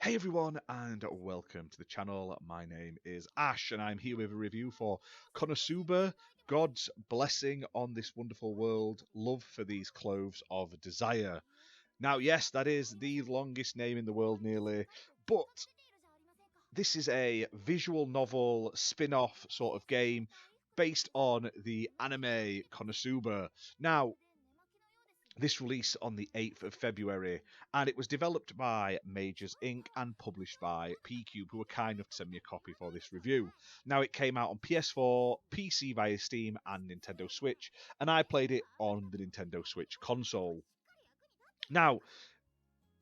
Hey everyone, and welcome to the channel. My name is Ash, and I'm here with a review for Konosuba, God's blessing on this wonderful world, love for these cloves of desire. Now, yes, that is the longest name in the world, nearly, but this is a visual novel spin-off sort of game based on the anime Konosuba. Now, this released on the 8th of February, and it was developed by Majors Inc. and published by pqube, who were kind enough to send me a copy for this review. Now, it came out on PS4, PC via Steam, and Nintendo Switch, and I played it on the Nintendo Switch console. Now,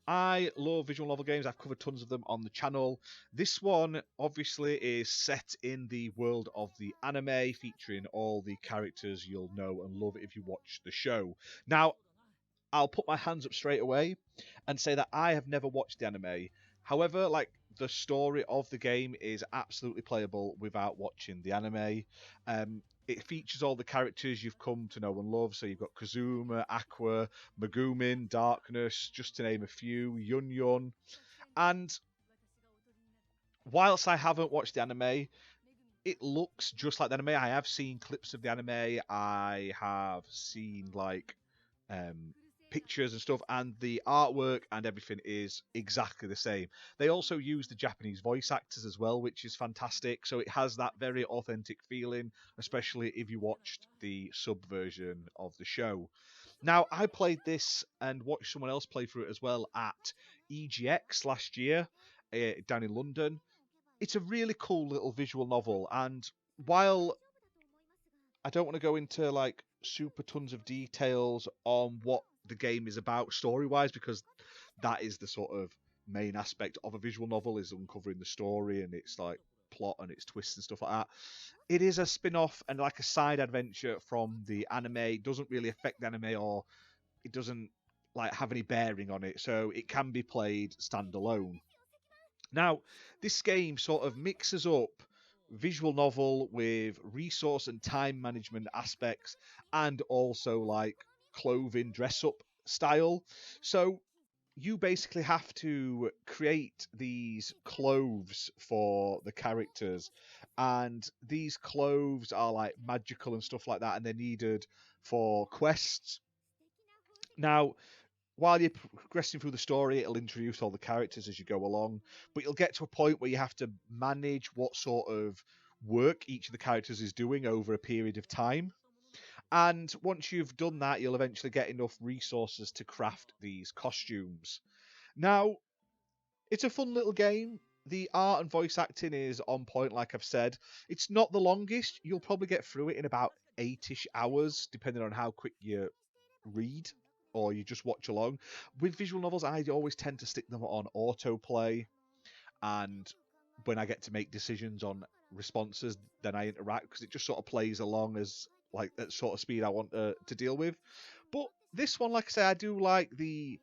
I love visual novel games. I've covered tons of them on the channel. This one, obviously, is set in the world of the anime, featuring all the characters you'll know and love if you watch the show. Now, I'll put my hands up straight away and say that I have never watched the anime. However, the story of the game is absolutely playable without watching the anime. It features all the characters you've come to know and love. So you've got Kazuma, Aqua, Megumin, Darkness, just to name a few, Yun Yun. And whilst I haven't watched the anime, it looks just like the anime. I have seen clips of the anime. I have seen pictures and stuff, and the artwork and everything is exactly the same. They also use the Japanese voice actors as well, which is fantastic, so it has that very authentic feeling, especially if you watched the sub version of the show. Now, I played this and watched someone else play through it as well at EGX last year down in London. It's a really cool little visual novel, and while I don't want to go into super tons of details on what the game is about story-wise, because that is the sort of main aspect of a visual novel, is uncovering the story and its plot and its twists and stuff like that. It is a spin-off and like a side adventure from the anime. It doesn't really affect the anime, or it doesn't have any bearing on it, so it can be played standalone. Now, this game sort of mixes up visual novel with resource and time management aspects, and also clothing dress up style. So you basically have to create these clothes for the characters, and these clothes are magical and stuff like that, and they're needed for quests. Now, while you're progressing through the story, it'll introduce all the characters as you go along, but you'll get to a point where you have to manage what sort of work each of the characters is doing over a period of time. And once you've done that, you'll eventually get enough resources to craft these costumes. Now, it's a fun little game. The art and voice acting is on point, like I've said. It's not the longest. You'll probably get through it in about 8-ish hours, depending on how quick you read or you just watch along. With visual novels, I always tend to stick them on autoplay, and when I get to make decisions on responses, then I interact, because it just sort of plays along as that sort of speed I want to deal with. But this one, like I say, I do like the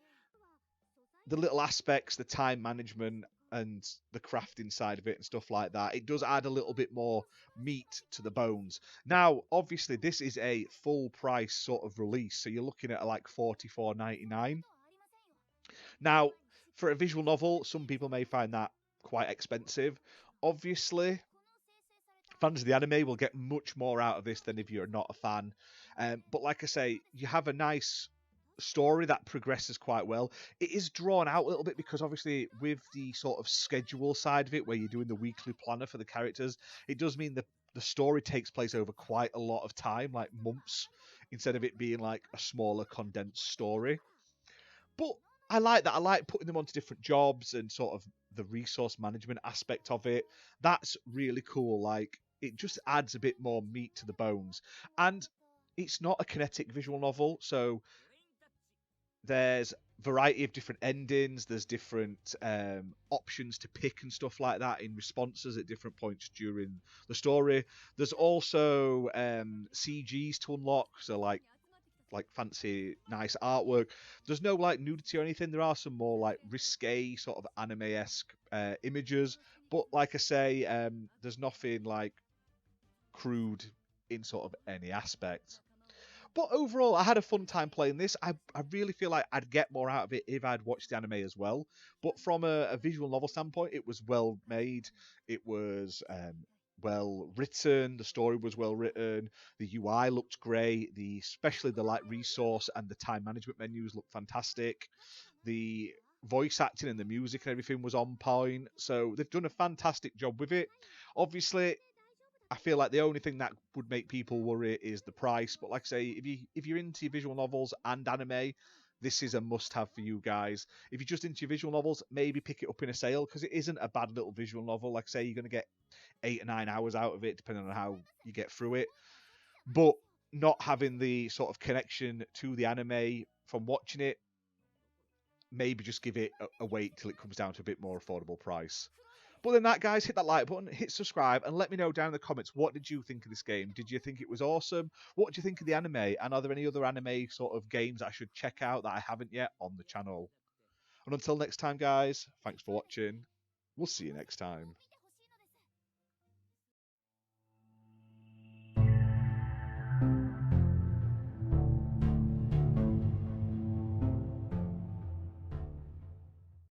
little aspects, the time management and the crafting side of it and stuff like that. It does add a little bit more meat to the bones. Now, obviously, this is a full price sort of release, so you're looking at $44.99. Now, for a visual novel, some people may find that quite expensive. Obviously, fans of the anime will get much more out of this than if you're not a fan. But like I say, you have a nice story that progresses quite well. It is drawn out a little bit because obviously with the sort of schedule side of it, where you're doing the weekly planner for the characters, it does mean that the story takes place over quite a lot of time, like months, instead of it being a smaller condensed story. But I like that. I like putting them onto different jobs and sort of the resource management aspect of it. That's really cool. It just adds a bit more meat to the bones. And it's not a kinetic visual novel, so there's variety of different endings. There's different options to pick and stuff like that in responses at different points during the story. There's also CGs to unlock, so like fancy nice artwork. There's no nudity or anything. There are some more risque sort of anime-esque images, but like I say, there's nothing crude in sort of any aspect. But overall, I had a fun time playing this. I really feel like I'd get more out of it if I'd watched the anime as well. But from a visual novel standpoint, it was well made. It was well written. The story was well written. The UI looked great. Especially the like resource and the time management menus looked fantastic. The voice acting and the music and everything was on point. So they've done a fantastic job with it. Obviously, I feel like the only thing that would make people worry is the price. But like I say, if you're into visual novels and anime, this is a must-have for you guys. If you're just into visual novels, maybe pick it up in a sale because it isn't a bad little visual novel. Like I say, you're going to get 8 or 9 hours out of it, depending on how you get through it. But not having the sort of connection to the anime from watching it, maybe just give it a wait till it comes down to a bit more affordable price. But than that, guys, hit that like button, hit subscribe, and let me know down in the comments, what did you think of this game? Did you think it was awesome? What do you think of the anime? And are there any other anime sort of games I should check out that I haven't yet on the channel? And until next time, guys, thanks for watching. We'll see you next time.